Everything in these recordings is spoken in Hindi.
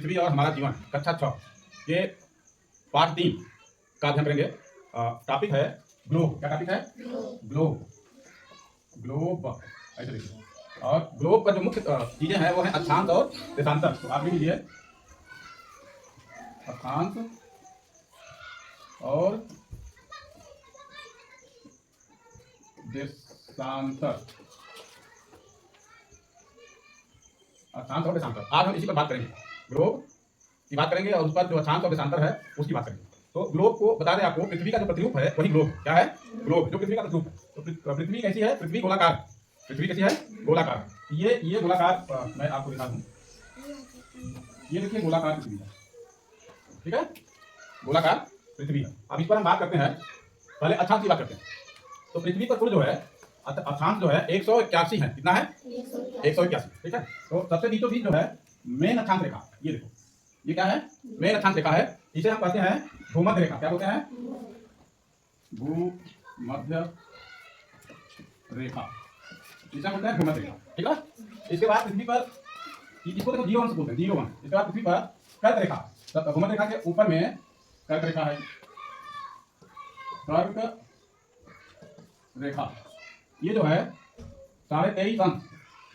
पृथ्वी और हमारा जीवन कक्षा 6 के पाठ 3 का अध्ययन करेंगे। टॉपिक है ग्लोब। क्या टॉपिक है? ग्लोब। ग्लोब ऐसे देखिए। और ग्लोब का जो मुख्य चीजें हैं वो है अक्षांश और देशांतर। तो आप लिख लीजिए अक्षांश और देशांतर। अक्षांश और देशांतर आज हम इसी पर बात करेंगे। ग्लोब की बात करेंगे और उस पर जो अक्षांश और देशांतर है उसकी बात करेंगे। तो ग्लोब को बता दें आपको, पृथ्वी का जो प्रतिरूप है वही ग्लोब। क्या है? ग्लोब, जो पृथ्वी का प्रतिरूप है। तो पृथ्वी कैसी है? पृथ्वी गोलाकार। पृथ्वी कैसी है? गोलाकार। ये गोलाकार मैं आपको दिखा दूं। ये देखिए गोलाकार पृथ्वी है, ठीक है? गोलाकार पृथ्वी है। अब इस पर हम बात करते हैं, पहले अक्षांश की बात करते हैं। तो पृथ्वी पर कुल जो है अक्षांश जो है 181 है। कितना है? 181, ठीक है? तो सबसे बीचों बीच जो है मेन अक्षांश रेखा, ये देखो, ये क्या है? मेन अक्षांश रेखा है। इसे हम कहते हैं भूमध्य रेखा। क्या बोलते हैं? भूमध्य रेखा। इसे बोलते हैं भूमध्य रेखा, ठीक है? इसके बाद पृथ्वी पर इसको देखो 0 बोलते हैं, 0 इसके बाद पृथ्वी पर कर्क रेखा। तो भूमध्य रेखा के ऊपर में कर्क रेखा है। कर्क रेखा ये जो है 23.5 अंश,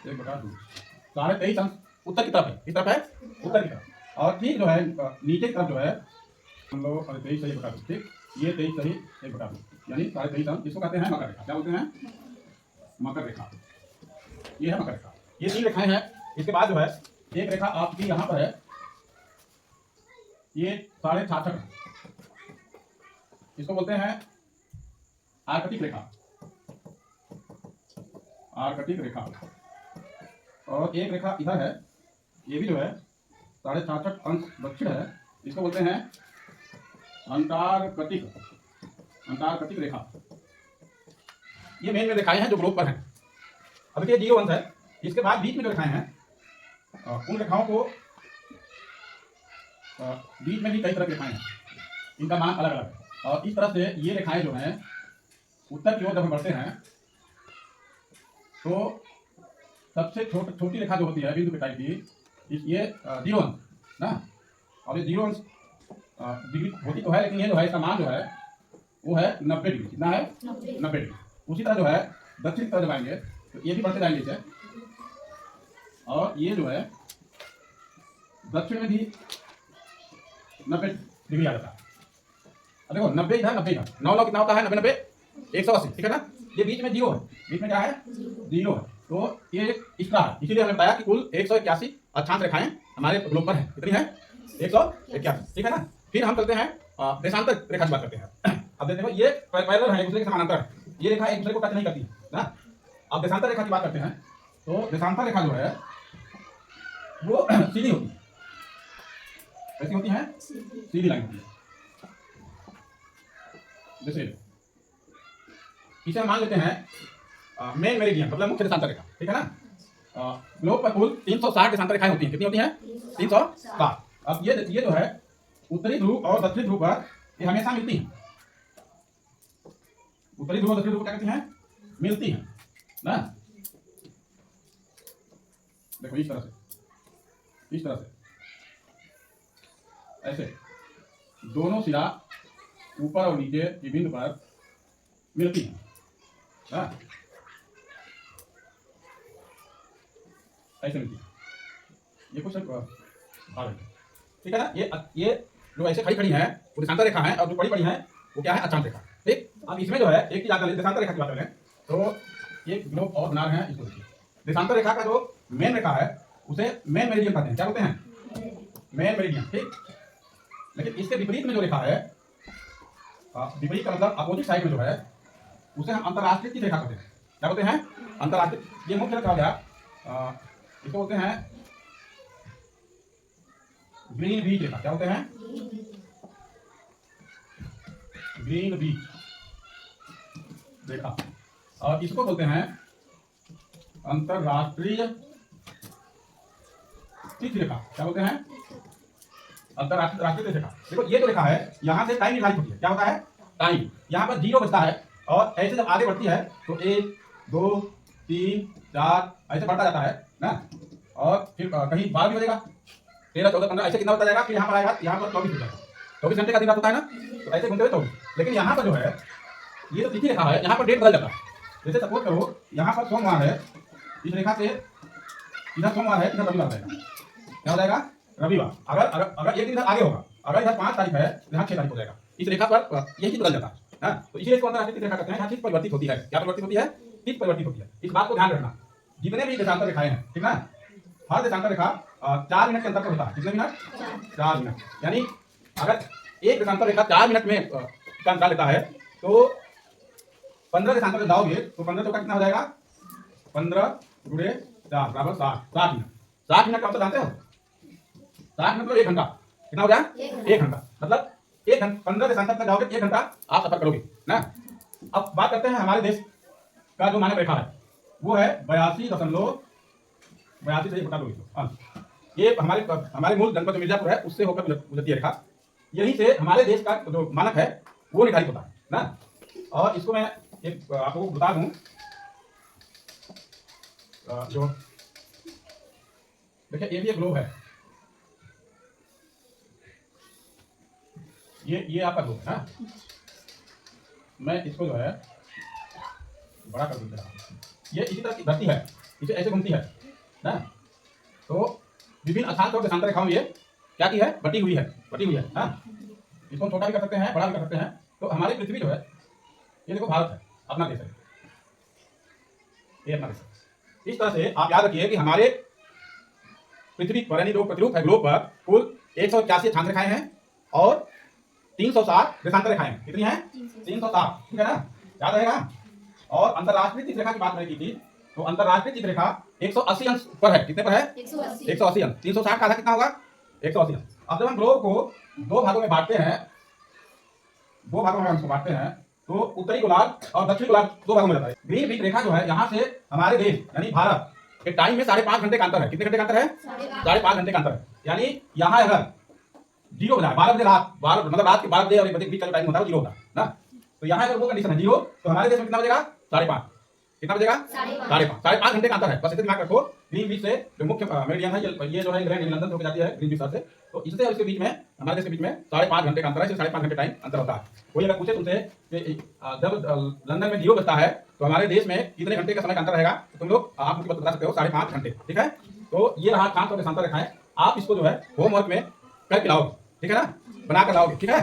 23.5 अंश उत्तर की तरफ है। किस तरफ है? उत्तर की तरफ। और ठीक जो है नीचे की तरफ जो है हम लोग 23 सही बटा दो, ठीक? ये 23 सही 1 बटा 2 यानी 23.5 अंश। इसको कहते हैं मकर रेखा। क्या बोलते हैं? मकर रेखा। ये है मकर रेखा। ये 3 रेखाएं हैं। इसके बाद जो है एक रेखा आपकी यहाँ पर है, ये 66.5 इसको बोलते हैं आर्कटिक रेखा। आर्कटिक रेखा। और एक रेखा इधर है, ये भी जो है 66.5 अंश दक्षिण है, इसको बोलते हैं अंटार्कटिक। अंटार्कटिक रेखा। ये मेन रेखाएं हैं जो ग्लोब पर हैं। अब देखिए 0 अंश है। इसके बाद बीच में जो रेखाएं हैं उन रेखाओं को बीच में भी कई तरह की रेखाएं हैं, इनका मान अलग अलग है। और इस तरह से ये रेखाएं जो हैं उत्तर की ओर जब हम बढ़ते हैं तो सबसे छोटी रेखा जो होती है बिंदु के टाइप की, ये 0 अंश ना। और ये 0 अंश डिग्री होती तो है, लेकिन ये जो है इसका मान जो है वो है 90 डिग्री। कितना है? 90 डिग्री। उसी तरह जो है दक्षिण की तरफ जब आएंगे तो ये भी बढ़ते जाएंगे इसे, और ये जो है दक्षिण में भी 90 डिग्री आ जाता है। अब देखो 90 इधर 90 इधर, 9 कितना होता है? 90 90 180, ठीक है ना? ये बीच में 0 है। बीच में क्या है? 0 है। तो ये इस तरह है। इसीलिए हमने बताया कि कुल 181 अक्षांश रेखाएं हमारे ग्लोब पर हैं। कितनी है? 181, ठीक है ना? फिर हम चलते हैं देशांतर रेखा की बात करते हैं। अब देखो ये पैरेलल है, एक दूसरे के समानांतर है। ये रेखा एक दूसरे को टच नहीं करती ना। अब देशांतर रेखा की बात करते हैं तो देशांतर रेखा जो है वो सीधी होती है। कैसी होती है? सीधी लाइन होती है। जैसे इसे हम मान लेते हैं मेन मेरिडियन, मतलब मुख्य देशांतर रेखा, ठीक है ना? ग्लोब पर कुल 360 देशांतर रेखाएं होती हैं। कितनी होती हैं? 360। अब ये जो है उत्तरी ध्रुव और दक्षिणी ध्रुव पर ये हमेशा मिलती हैं। उत्तरी ध्रुव और दक्षिणी ध्रुव क्या कहती हैं? मिलती हैं ना। देखो इस तरह से, इस तरह से ऐसे दोनों सिरा ऊपर और नीचे की बिंदु पर मिलती हैं। ऐसे मिलती है। ये कुछ ठीक है ना? ये जो ऐसे खड़ी खड़ी हैं वो देशांतर रेखा है, और जो बड़ी बड़ी हैं वो क्या है? अक्षांश रेखा, ठीक? अब इसमें जो है एक चीज आगे देशांतर रेखा की बात करें तो ये ग्लोब और बना रहे हैं, इसको देखिए। देशांतर रेखा का जो मेन रेखा है उसे मेन मेरिडियन कहते हैं। क्या बोलते हैं? मेन मेरिडियन, ठीक? लेकिन इसके विपरीत में जो रेखा है, विपरीत का मतलब अपोजिट साइड में जो है उसे हम अंतरराष्ट्रीय की रेखा कहते हैं। क्या बोलते हैं? अंतरराष्ट्रीय। ये मुख्य रेखा हो गया, इसको बोलते हैं ग्रीन बीच रेखा। क्या बोलते हैं? ग्रीन बीच रेखा। और इसको बोलते हैं अंतरराष्ट्रीय तीर्थ रेखा। क्या बोलते हैं? अंतरराष्ट्रीय रेखा। देखो ये जो रेखा है यहां से टाइम निर्धारित होती है। क्या होता है? टाइम। यहाँ पर 0 बजता है और ऐसे जब आगे बढ़ती है तो 1 2 3 4 ऐसे बढ़ता जाता है ना। और फिर कहीं 12 भी बजेगा, 13, 14, 15 ऐसे कितना होता जाएगा, फिर यहाँ पर आएगा, यहाँ पर 24 हो जाएगा। 24 घंटे का दिन रात होता है ना, तो ऐसे घूमते हुए 24। लेकिन यहाँ पर जो है ये तो तिथि रेखा है, यहाँ पर डेट बदल जाता है। जैसे सपोज करो यहाँ पर सोमवार है, इस रेखा से इधर सोमवार है, इधर रविवार रहेगा, क्या हो जाएगा, रविवार। अगर अगर अगर एक दिन इधर आगे होगा, अगर इधर 5 तारीख है तो यहाँ 6 तारीख हो जाएगा। इस रेखा पर यही चीज बदल जाता है। तो इसलिए इसको अंतरराष्ट्रीय रेखा कहते हैं। यहाँ चीज परिवर्तित होती है। क्या परिवर्तित होती है, चीज परिवर्तित होती है। इस बात को ध्यान रखना। जितने भी देशांतर रेखाएं हैं, ठीक ना, हर देशांतर रेखा 4 मिनट के अंतर पर होता है। कितने मिनट, 4 मिनट। यानी अगर एक देशांतर रेखा 4 मिनट में का अंतर लेता है तो 15 देशांतर जाओगे तो 15 चौका कितना हो जाएगा, 15 गुणे 4 बराबर 60 मिनट। 60 मिनट का अंतर जानते हो, 60 मिनट मतलब 1 घंटा। कितना हो गया, 1 घंटा। मतलब 1 घंटा 15 देशांतर तक जाओगे 1 घंटा आप सफर करोगे ना। अब बात करते हैं हमारे देश का जो मानक रेखा है वो है 82.82 से 1/2। ये हमारे मूल जनपद जो मिर्जापुर है उससे होकर गुजरती है रेखा। यही से हमारे देश का जो मानक है वो निर्धारित होता है ना। और इसको मैं एक आपको बता दूं, जो देखिए ये भी एक ग्लोब है, ये आपका ग्लोब है ना। मैं इसको जो है बड़ा कर दूंगा। ये इसी तरह की धरती है, इसे ऐसे घूमती है ना। तो विभिन्न अक्षांश और देशांतर रेखाओं ये क्या की है, बटी हुई है ना। इसको हम छोटा भी कर सकते हैं, बड़ा भी कर सकते हैं। तो हमारी पृथ्वी जो है ये देखो भारत है, अपना देश है, ये अपना देश है। इस तरह से आप याद रखिए कि हमारे पृथ्वी पर यानी जो प्रतिरूप है ग्लोब पर कुल 181 अक्षांश रेखाएं हैं और 360 देशांतर रेखाएं हैं। कितनी हैं, 360, ठीक है ना, याद रहेगा। और अंतरराष्ट्रीय चित्ररेखा की बात मैंने की थी, तो अंतरराष्ट्रीय चित्ररेखा 180 अंश पर है। कितने पर है, 180 अंश। 360 का आधा कितना होगा, 180 अंश। अब जब हम ग्लोब को 2 भागों में बांटते हैं, 2 भागों में हम इसको बांटते हैं, तो उत्तरी गोलार्ध और दक्षिणी गोलार्ध 2 भागों में जाता है। ग्रीनविच रेखा जो है यहाँ से हमारे देश यानी भारत के टाइम में 5.5 घंटे का अंतर है। कितने घंटे का अंतर है, 5.5 घंटे का अंतर है। यानी यहाँ अगर 0 बजा 12 बजे रात 12 मतलब रात के 12 बजे और 1 बजे के बीच का टाइम होता है वो 0 होता है ना। तो यहाँ अगर वो कंडीशन है 0, तो हमारे देश में कितना बजेगा, 5.5। कितना बजेगा, 5.5 घंटे का अंतर है। बस इतना दिमाग रखो। ग्रीनविच से जो मुख्य मेरिडियन है ये जो है इंग्लैंड लंदन होकर जाती है ग्रीनविच से, तो इससे और इसके बीच में हमारे देश के बीच में 5.5 घंटे का अंतर है। 5.5 घंटे टाइम अंतर होता है। कोई अगर पूछे तुमसे कि जब लंदन में 0 बजता है तो हमारे देश में कितने घंटे का समय का अंतर रहेगा, तो तुम लोग आप मुझे बता सकते हो 5.5 घंटे, ठीक है। तो ये रहा अक्षांश और देशांतर रेखाएं। आप इसको जो है होमवर्क में करके लाओगे, ठीक है ना, बना कर लाओगे, ठीक है।